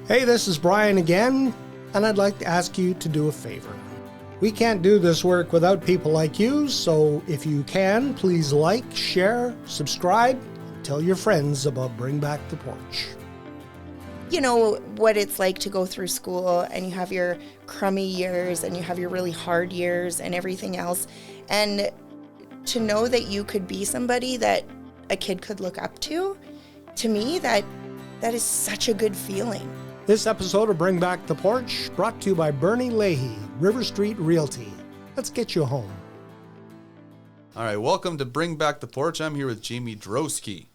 Hey, this is Brian again, and I'd like to ask you to do a favor. We can't do this work without people like you, so if you can, please like, share, subscribe, tell your friends about Bring Back the Porch. You know what it's like to go through school and you have your crummy years and you have your really hard years and everything else. And to know that you could be somebody that a kid could look up to me, that is such a good feeling. This episode of Bring Back the Porch brought to you by Bernie Leahy, River Street Realty. Let's get you home. All right, welcome to Bring Back the Porch. I'm here with Jamie Droeske,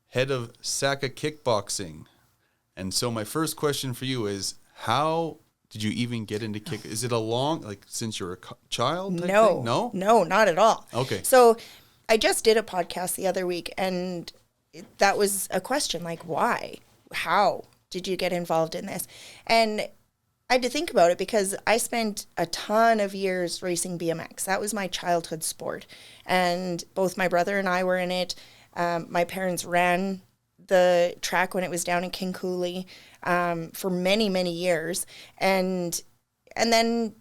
head of SACA Kickboxing. And so my first question for you is, how did you even get into kick? Is it a long, since you're a child type thing? No, not at all. Okay. So I just did a podcast the other week, and that was a question, why? How did you get involved in this? And I had to think about it because I spent a ton of years racing BMX. That was my childhood sport. And both my brother and I were in it. My parents ran the track when it was down in King Cooley for many, many years. And then,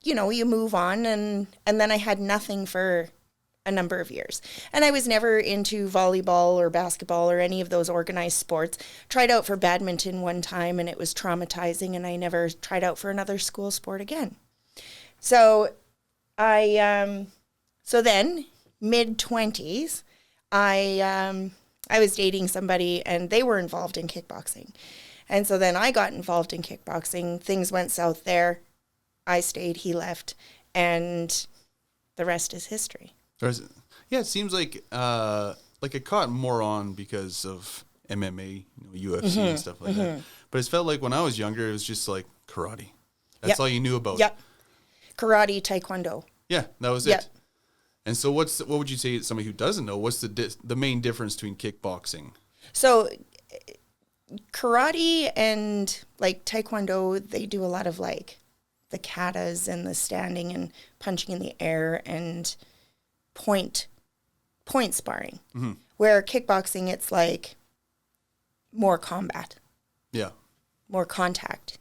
you move on. And then I had nothing for a number of years. And I was never into volleyball or basketball or any of those organized sports. Tried out for badminton one time and it was traumatizing, and I never tried out for another school sport again. So then mid-20s, I was dating somebody and they were involved in kickboxing. And so then I got involved in kickboxing. Things went south there. I stayed, he left, and the rest is history. Yeah, it seems like it caught more on because of MMA, UFC and stuff like that. But it felt like when I was younger, it was just like karate. That's all you knew about. Yep. Karate, taekwondo. Yeah, that was it. And so what would you say to somebody who doesn't know, what's the main difference between kickboxing? So karate and taekwondo, they do a lot of the katas and the standing and punching in the air and point sparring. Mm-hmm. Where kickboxing, it's more combat. Yeah. More contact.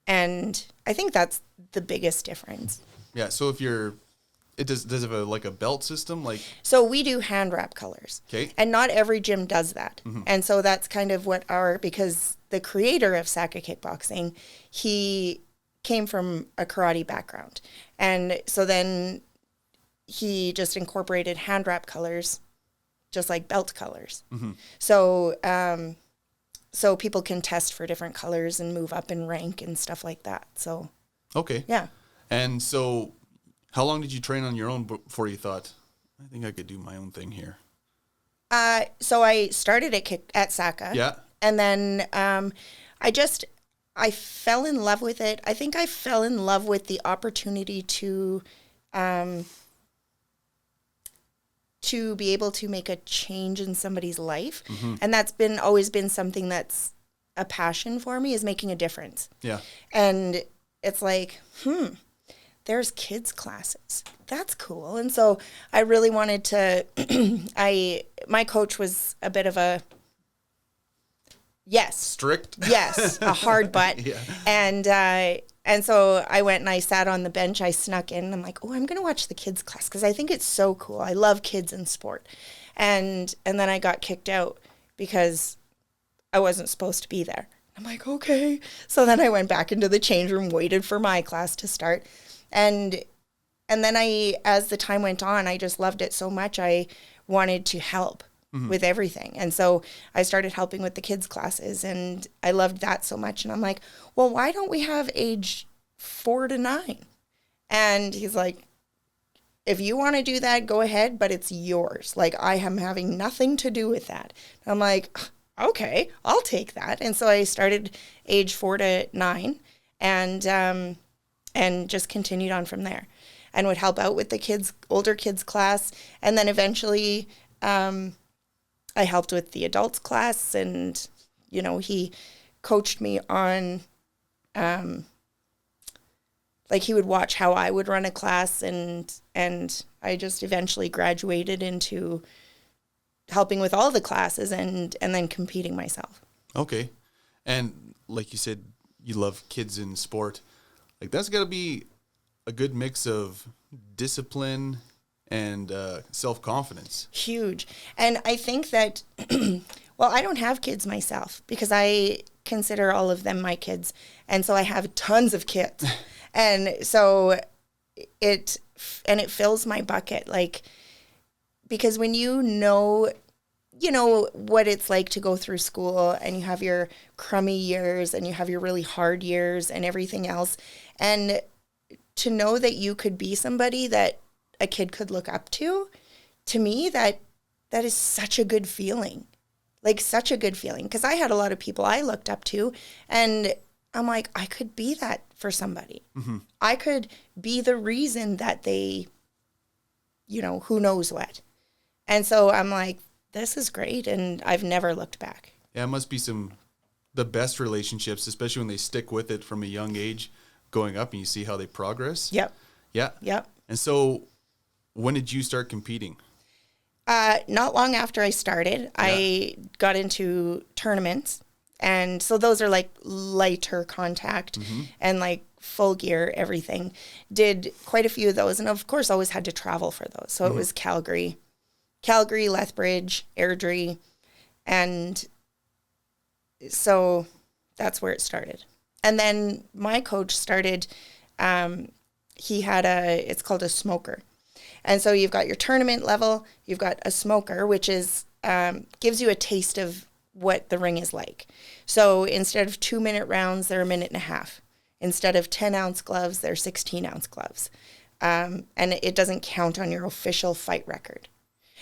And I think that's the biggest difference. Yeah, so if does it have a belt system? So we do hand wrap colors. Okay. And not every gym does that. Mm-hmm. And so that's kind of because the creator of SACA Kickboxing, he came from a karate background. And so then he just incorporated hand wrap colors, just like belt colors. Mm-hmm. So people can test for different colors and move up in rank and stuff like that. So. Okay. Yeah. And so how long did you train on your own before you thought, I think I could do my own thing here? So I started at SACA. Yeah. And then I fell in love with it. I think I fell in love with the opportunity to be able to make a change in somebody's life. Mm-hmm. And that's always been something that's a passion for me, is making a difference. Yeah. And it's there's kids classes. That's cool. And so I really wanted to, my coach was a bit of a, strict? Yes, a hard butt. Yeah. And so I went and I sat on the bench. I snuck in. I'm like, I'm going to watch the kids class because I think it's so cool. I love kids in sport. And then I got kicked out because I wasn't supposed to be there. I'm like, okay. So then I went back into the change room, waited for my class to start. And then as the time went on, I just loved it so much. I wanted to help. Mm-hmm. With everything. And so I started helping with the kids' classes, and I loved that so much. And I'm like, well, why don't we have age 4 to 9? And he's like, if you want to do that, go ahead, but it's yours. I am having nothing to do with that. And I'm like, okay, I'll take that. And so I started age 4 to 9 and just continued on from there and would help out with the older kids class. And then eventually, I helped with the adults class, and, he coached me on, he would watch how I would run a class, and I just eventually graduated into helping with all the classes and then competing myself. Okay. And like you said, you love kids in sport. Like that's got to be a good mix of discipline and self-confidence. Huge. And I think that, well, I don't have kids myself because I consider all of them my kids. And so I have tons of kids. And so it fills my bucket. Like, because when you know what it's like to go through school and you have your crummy years and you have your really hard years and everything else. And to know that you could be somebody that a kid could look up to me, that is such a good feeling. Like such a good feeling. Because I had a lot of people I looked up to and I'm like, I could be that for somebody. Mm-hmm. I could be the reason that they, who knows what. And so I'm like, this is great. And I've never looked back. Yeah, it must be the best relationships, especially when they stick with it from a young age, going up and you see how they progress. Yep. Yeah. Yep. And so when did you start competing? Not long after I started, I got into tournaments. And so those are like lighter contact and like full gear, everything. Did quite a few of those. And of course, always had to travel for those. So it was Calgary, Lethbridge, Airdrie. And so that's where it started. And then my coach started, he had it's called a smoker. And so you've got your tournament level, you've got a smoker, which is, gives you a taste of what the ring is like. So instead of 2-minute rounds, they're 1.5 minutes. Instead of 10-ounce gloves, they're 16-ounce gloves. And it doesn't count on your official fight record.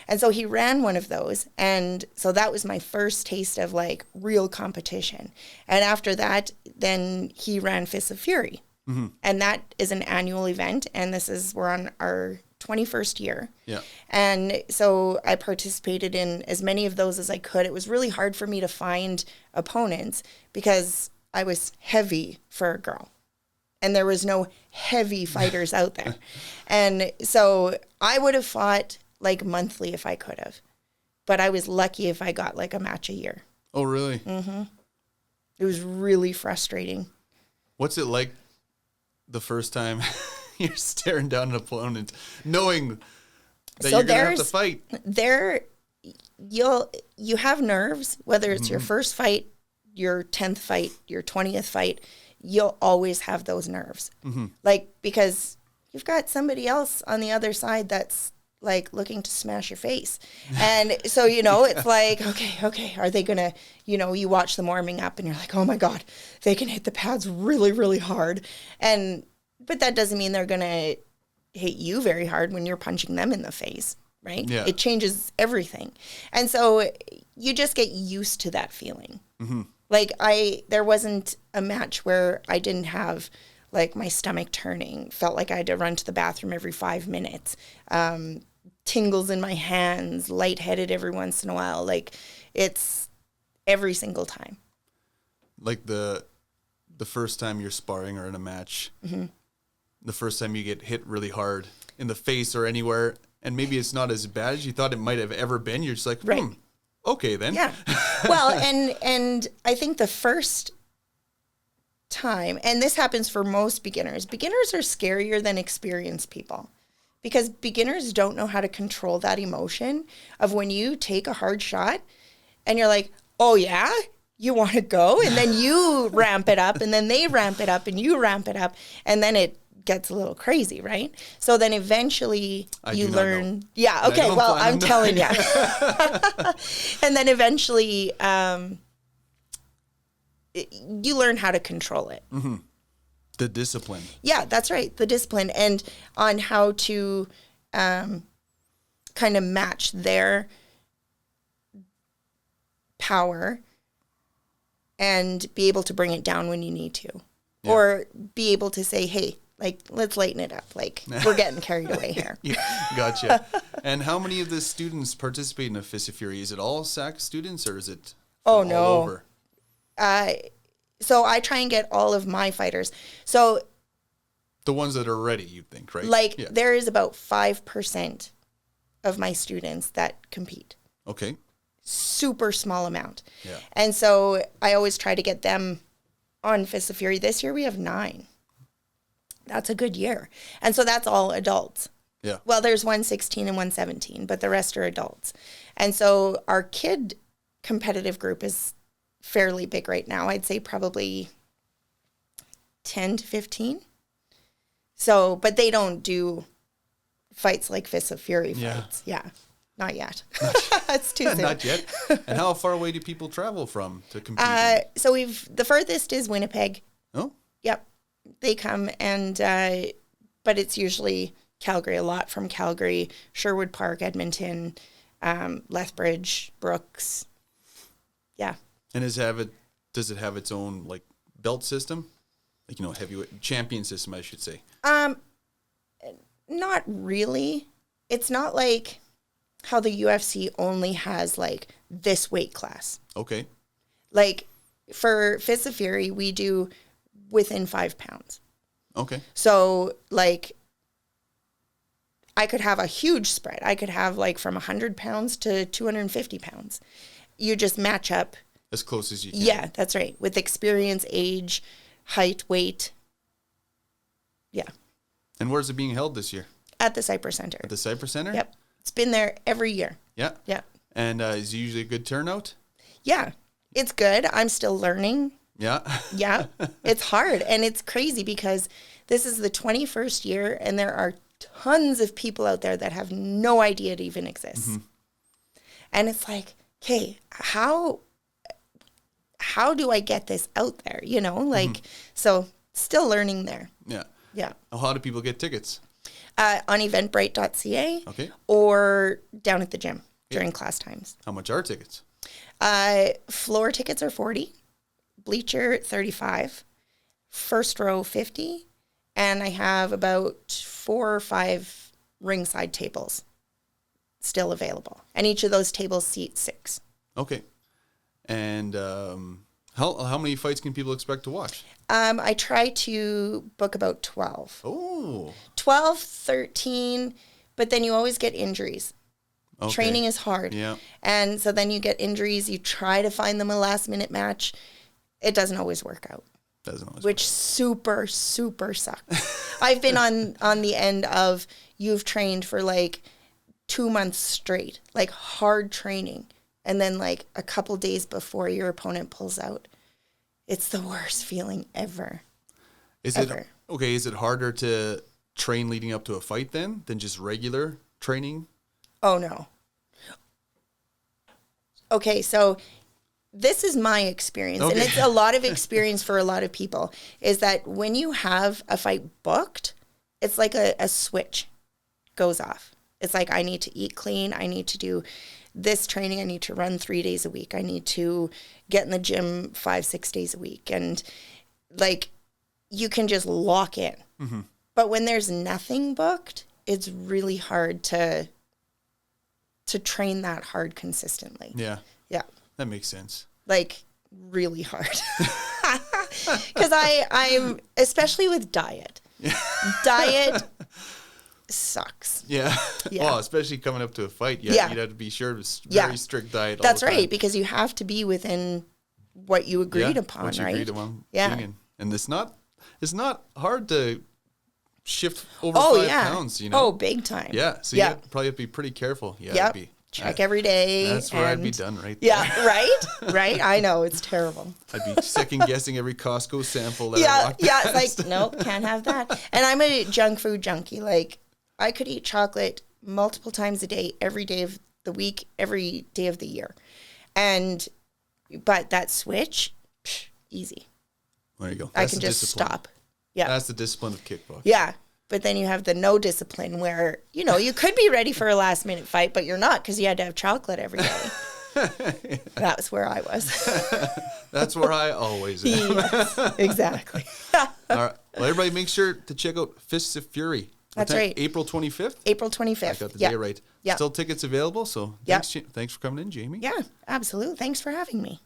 And so he ran one of those. And so that was my first taste of like real competition. And after that, then he ran Fists of Fury. Mm-hmm. And that is an annual event. And we're on our 21st year. Yeah. And so I participated in as many of those as I could. It was really hard for me to find opponents because I was heavy for a girl. And there was no heavy fighters out there. And so I would have fought like monthly if I could have. But I was lucky if I got like a match a year. Oh, really? Mm-hmm. It was really frustrating. What's it like the first time you're staring down an opponent, knowing that you're going to have to fight? You have nerves, whether it's your first fight, your 10th fight, your 20th fight, you'll always have those nerves. Mm-hmm. Like, because you've got somebody else on the other side that's like looking to smash your face. And so, it's like, okay, are they going to, you watch them warming up and you're like, oh my God, they can hit the pads really, really hard. But that doesn't mean they're going to hit you very hard when you're punching them in the face, right? Yeah. It changes everything. And so you just get used to that feeling. Mm-hmm. Like there wasn't a match where I didn't have like my stomach turning, felt like I had to run to the bathroom every 5 minutes, tingles in my hands, lightheaded every once in a while. Like it's every single time. Like the first time you're sparring or in a match, the first time you get hit really hard in the face or anywhere, and maybe it's not as bad as you thought it might have ever been. You're just like, okay then. Yeah. Well, and I think the first time, and this happens for most beginners are scarier than experienced people because beginners don't know how to control that emotion of when you take a hard shot and you're like, oh yeah, you want to go? And then you ramp it up and then they ramp it up and you ramp it up and then it gets a little crazy, right? So then eventually you learn. Yeah, okay, well, I'm telling you. And then eventually you learn how to control it. Mm-hmm. The discipline. Yeah, that's right. The discipline and on how to kind of match their power and be able to bring it down when you need to. Yeah. Or be able to say, hey, like, let's lighten it up. Like, we're getting carried away here. Yeah, gotcha. And how many of the students participate in a Fist of Fury? Is it all SAC students or is it all over? So I try and get all of my fighters. So the ones that are ready, you think, right? Like there is about 5% of my students that compete. Okay. super small amount. Yeah. And so I always try to get them on Fists of Fury. This year we have 9. That's a good year. And so that's all adults. Yeah. Well, there's 116 and 117, but the rest are adults. And so our kid competitive group is fairly big right now. I'd say probably 10 to 15. So, but they don't do fights like Fists of Fury fights. Yeah. Not yet. It's too soon. Not yet. And how far away do people travel from to compete? So the furthest is Winnipeg. Oh? Yep. They come and, but it's usually Calgary, a lot from Calgary, Sherwood Park, Edmonton, Lethbridge, Brooks. Yeah. And does it have its own like belt system? Like, heavyweight champion system, I should say. Not really. It's not like how the UFC only has like this weight class. Okay. Like for Fists of Fury, we do within 5 pounds. Okay. So like I could have a huge spread. I could have like from 100 pounds to 250 pounds. You just match up. As close as you can. Yeah, that's right. With experience, age, height, weight. Yeah. And where's it being held this year? At the Cypress Center. At the Cypress Center? Yep. It's been there every year. Yeah. Yeah. And is it usually a good turnout? Yeah. It's good. I'm still learning. Yeah. Yeah. It's hard. And it's crazy because this is the 21st year and there are tons of people out there that have no idea it even exists. Mm-hmm. And it's like, okay, how do I get this out there? So still learning there. Yeah. Yeah. How do people get tickets? On eventbrite.ca. Okay. Or down at the gym during class times. How much are tickets? Floor tickets are $40, bleacher $35, first row $50, and I have about 4 or 5 ringside tables still available. And each of those tables seat 6. Okay. And how many fights can people expect to watch? I try to book about 12. Oh. 12, 13, but then you always get injuries. Okay. Training is hard. Yeah. And so then you get injuries. You try to find them a last minute match. It doesn't always work out. Which super, super sucks. I've been on the end of you've trained for like 2 months straight, like hard training. And then like a couple days before your opponent pulls out. It's the worst feeling ever. Is it harder to train leading up to a fight then than just regular training? Oh, no. Okay, so this is my experience, and it's a lot of experience for a lot of people, is that when you have a fight booked, it's like a switch goes off. It's like, I need to eat clean. I need to do this training. I need to run 3 days a week. I need to get in the gym 5-6 days a week. And like, you can just lock in. Mm-hmm. But when there's nothing booked, it's really hard to train that hard consistently. Yeah. Yeah. That makes sense. Like, really hard. Because I'm, especially with diet. Diet sucks. Yeah. Yeah. Well, especially coming up to a fight. Yeah. You'd have to be sure of a very strict diet all That's the time. right, because you have to be within what you agreed upon, what you right? agreed upon Yeah. being in. And it's not hard to shift over 5 pounds, Oh, big time. Yeah. So you probably have to be pretty careful. Yeah. Check every day. That's where I'd be done right there. Yeah, right? Right? I know, it's terrible. I'd be second guessing every Costco sample that I walked past. It's like, nope, can't have that. And I'm a junk food junkie. Like, I could eat chocolate multiple times a day, every day of the week, every day of the year. But that switch, easy. There you go. I can just stop. Yeah. That's the discipline of kickboxing. Yeah. But then you have the no discipline where, you could be ready for a last minute fight, but you're not because you had to have chocolate every day. That's where I was. That's where I always am. Yes, exactly. All right. Well, everybody make sure to check out Fists of Fury. That's right. April 25th? April 25th. I got the day right. Yeah. Still tickets available, so thanks for coming in, Jamie. Yeah, absolutely. Thanks for having me.